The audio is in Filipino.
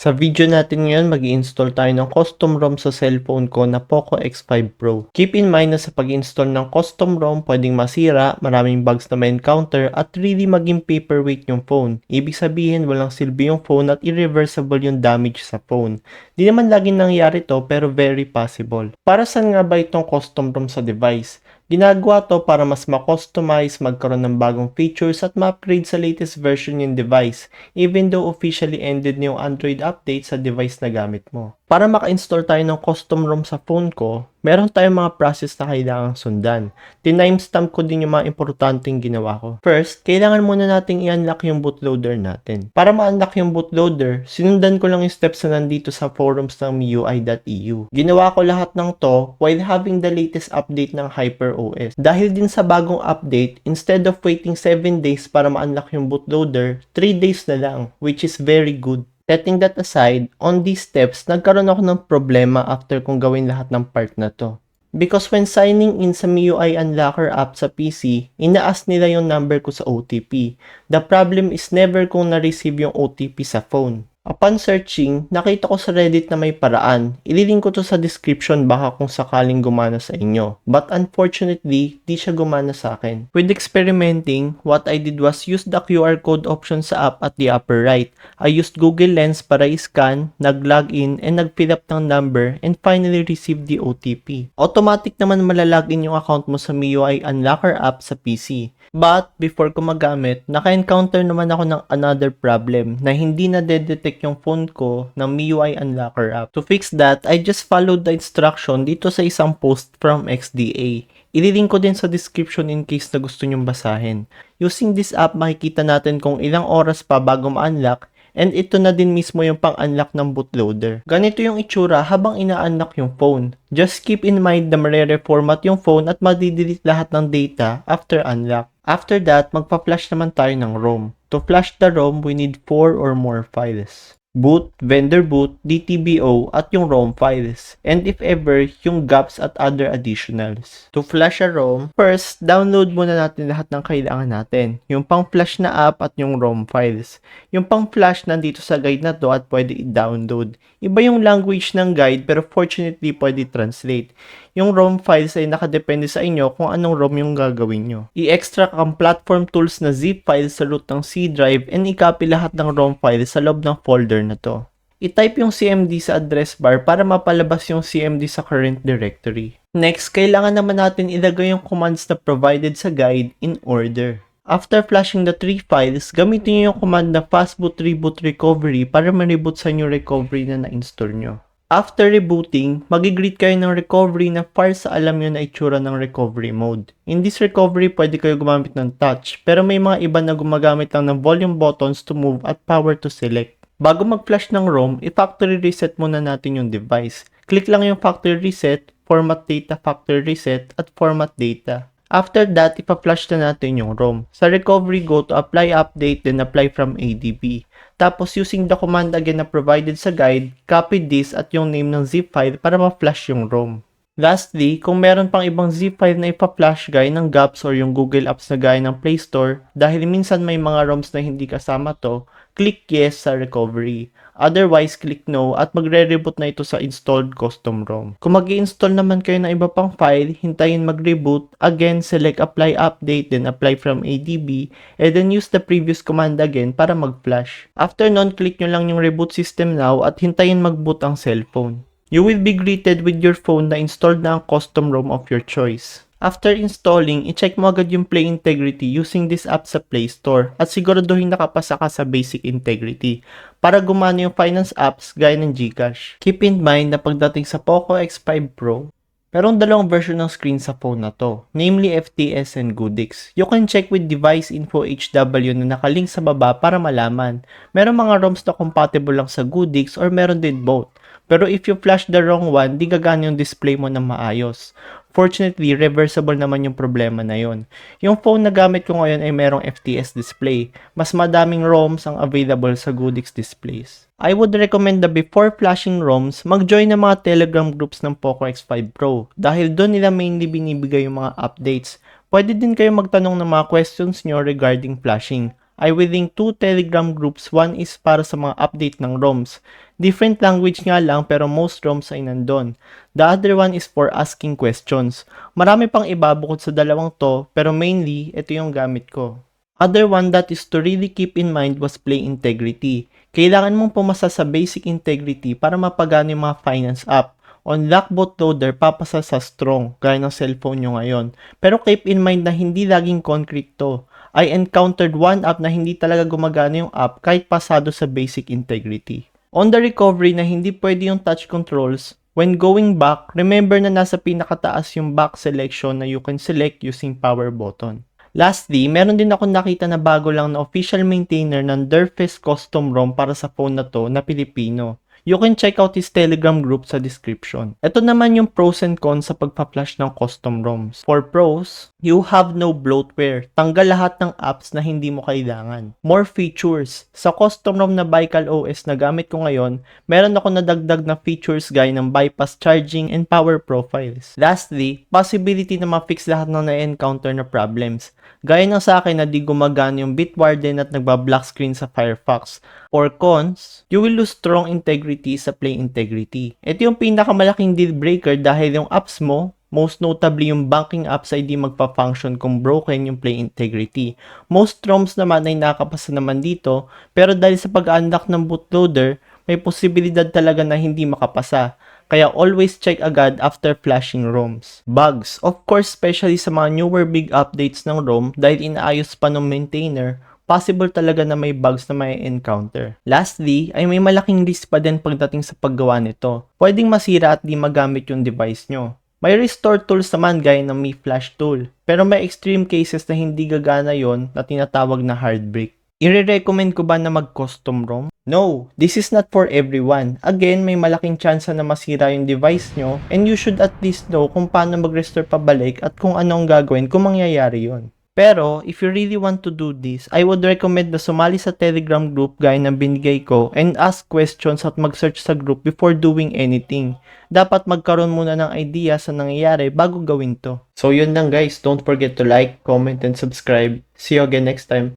Sa video natin ngayon, mag-i-install tayo ng custom ROM sa cellphone ko na Poco X5 Pro. Keep in mind na sa pag-install ng custom ROM, pwedeng masira, maraming bugs na ma-encounter, at really maging paperweight yung phone. Ibig sabihin, walang silbi yung phone at irreversible yung damage sa phone. Di naman laging nangyari to, pero very possible. Para saan nga ba itong custom ROM sa device? Ginagawa to para mas ma-customize, magkaroon ng bagong features at ma-upgrade sa latest version yung device, even though officially ended na yung Android update sa device na gamit mo. Para maka-install tayo ng custom ROM sa phone ko, meron tayong mga process na kailangang sundan. Tinimestamp ko din yung mga importanteng ginawa ko. First, kailangan muna nating i-unlock yung bootloader natin. Para ma-unlock yung bootloader, sinundan ko lang yung steps na nandito sa forums ng MIUI.eu. Ginawa ko lahat ng to while having the latest update ng HyperOS. Dahil din sa bagong update, instead of waiting 7 days para ma-unlock yung bootloader, 3 days na lang, which is very good. Setting that aside, on these steps, nagkaroon ako ng problema after kong gawin lahat ng part na to. Because when signing in sa MIUI Unlocker app sa PC, ina-ask nila yung number ko sa OTP. The problem is never kong na-receive yung OTP sa phone. Upon searching, nakita ko sa Reddit na may paraan. Ililink ko to sa description baka kung sakaling gumana sa inyo. But unfortunately, di siya gumana sa akin. With experimenting, what I did was use the QR code option sa app at the upper right. I used Google Lens para i-scan, nag-login, and nag-fill up ng number, and finally received the OTP. Automatic naman malalagin yung account mo sa MIUI Unlocker app sa PC. But, before ko magamit, naka-encounter naman ako ng another problem na hindi na-detect yung phone ko ng MIUI Unlocker app. To fix that, I just followed the instruction dito sa isang post from XDA. Ililink ko din sa description in case na gusto nyong basahin. Using this app, makikita natin kung ilang oras pa bago ma-unlock, and ito na din mismo yung pang-unlock ng bootloader. Ganito yung itsura habang ina-unlock yung phone. Just keep in mind na mare-reformat yung phone at madidelete lahat ng data after unlock. After that, magpa-flash naman tayo ng ROM. To flash the ROM, we need 4 or more files. Boot, vendor boot, DTBO, at yung ROM files. And if ever, yung gaps at other additionals. To flash a ROM, first, download muna natin lahat ng kailangan natin. Yung pang-flash na app at yung ROM files. Yung pang-flash nandito sa guide na to at pwede i-download. Iba yung language ng guide pero fortunately pwede translate. Yung ROM files ay nakadepende sa inyo kung anong ROM yung gagawin nyo. I-extract ang platform tools na zip file sa root ng C drive and i-copy lahat ng ROM files sa loob ng folder na to. I-type yung CMD sa address bar para mapalabas yung CMD sa current directory. Next, kailangan naman natin ilagay yung commands na provided sa guide in order. After flashing the 3 files, gamitin nyo yung command na fastboot reboot recovery para ma-reboot sa new recovery na na-install nyo. After rebooting, magigreet kayo ng recovery na far sa alam nyo na itsura ng recovery mode. In this recovery, pwede kayo gumamit ng touch, pero may mga iba na gumagamit lang ng volume buttons to move at power to select. Bago mag-flash ng ROM, i-factory reset muna natin yung device. Click lang yung factory reset, format data factory reset, at format data. After that, ipa-flash na natin yung ROM. Sa recovery, go to apply update, then apply from ADB. Tapos, using the command again na provided sa guide, copy this at yung name ng zip file para ma-flash yung ROM. Lastly, kung meron pang ibang zip file na ipa-flash gaya ng Gaps or yung Google Apps na gaya ng Play Store, dahil minsan may mga ROMs na hindi kasama to, click yes sa recovery. Otherwise, click no at magre-reboot na ito sa installed custom ROM. Kung mag-i-install naman kayo ng iba pang file, hintayin mag-reboot, again select apply update, then apply from ADB, and then use the previous command again para mag-flash. After nun, click nyo lang yung reboot system now at hintayin mag-boot ang cellphone. You will be greeted with your phone na installed na ang custom ROM of your choice. After installing, i-check mo agad yung Play Integrity using this app sa Play Store at siguraduhin nakapasa ka sa Basic Integrity para gumana yung finance apps gaya ng GCash. Keep in mind na pagdating sa Poco X5 Pro, merong dalawang version ng screen sa phone na to, namely FTS and Goodix. You can check with Device Info HW na nakalink sa baba para malaman. Merong mga ROMs na compatible lang sa Goodix or meron din both. Pero if you flash the wrong one, di gagana yung display mo na maayos. Fortunately, reversible naman yung problema na yon. Yung phone na gamit ko ngayon ay merong FTS display. Mas madaming ROMs ang available sa Goodix displays. I would recommend na before flashing ROMs, mag-join ng mga Telegram groups ng Poco X5 Pro dahil doon nila mainly binibigay yung mga updates. Pwede din kayo magtanong ng mga questions nyo regarding flashing. ay within 2 Telegram groups. One is para sa mga update ng ROMs. Different language nga lang pero most ROMs ay nandun. The other one is for asking questions. Marami pang iba bukod sa dalawang to pero mainly ito yung gamit ko. Other one that is to really keep in mind was play integrity. Kailangan mong pumasa sa basic integrity para mapagana yung mga finance app. On lock bootloader, papasa sa strong, gaya ng cellphone nyo ngayon. Pero keep in mind na hindi laging concrete to. I encountered one app na hindi talaga gumagana yung app kahit pasado sa basic integrity. On the recovery na hindi pwede yung touch controls, when going back, remember na nasa pinakataas yung back selection na you can select using power button. Lastly, meron din ako nakita na bago lang na official maintainer ng Durfest custom ROM para sa phone na to na Pilipino. You can check out his Telegram group sa description. Ito naman yung pros and cons sa pagpa-flash ng custom ROMs. For pros, you have no bloatware. Tanggal lahat ng apps na hindi mo kailangan. More features. Sa custom ROM na Baikal OS na gamit ko ngayon, meron ako nadagdag na features gaya ng bypass charging and power profiles. Lastly, possibility na ma-fix lahat ng na-encounter na problems. Gaya ng sa akin na di gumagana yung Bitwarden at nagba-black screen sa Firefox. For cons, you will lose strong integrity sa play integrity. Ito yung pinakamalaking deal breaker dahil yung apps mo, most notably yung banking apps ay di magpa-function kung broken yung play integrity. Most ROMs naman ay nakapasa naman dito, pero dahil sa pag-unlock ng bootloader, may posibilidad talaga na hindi makapasa. Kaya always check agad after flashing ROMs. Bugs. Of course, especially sa mga newer big updates ng ROM dahil inaayos pa ng maintainer, possible talaga na may bugs na may encounter. Lastly, ay may malaking risk pa din pagdating sa paggawa nito. Pwedeng masira at di magamit yung device nyo. May restore tools naman gaya ng Mi Flash tool, pero may extreme cases na hindi gagana yon na tinatawag na hard break. I-recommend ko ba na mag-custom ROM? No, this is not for everyone. Again, may malaking chance na masira yung device nyo and you should at least know kung paano mag-restore pabalik at kung ano ang gagawin kung mangyayari yon. Pero, if you really want to do this, I would recommend na sumali sa Telegram group gaya ng binigay ko and ask questions at mag-search sa group before doing anything. Dapat magkaroon muna ng idea sa nangyayari bago gawin to. So yun lang guys, don't forget to like, comment, and subscribe. See you again next time.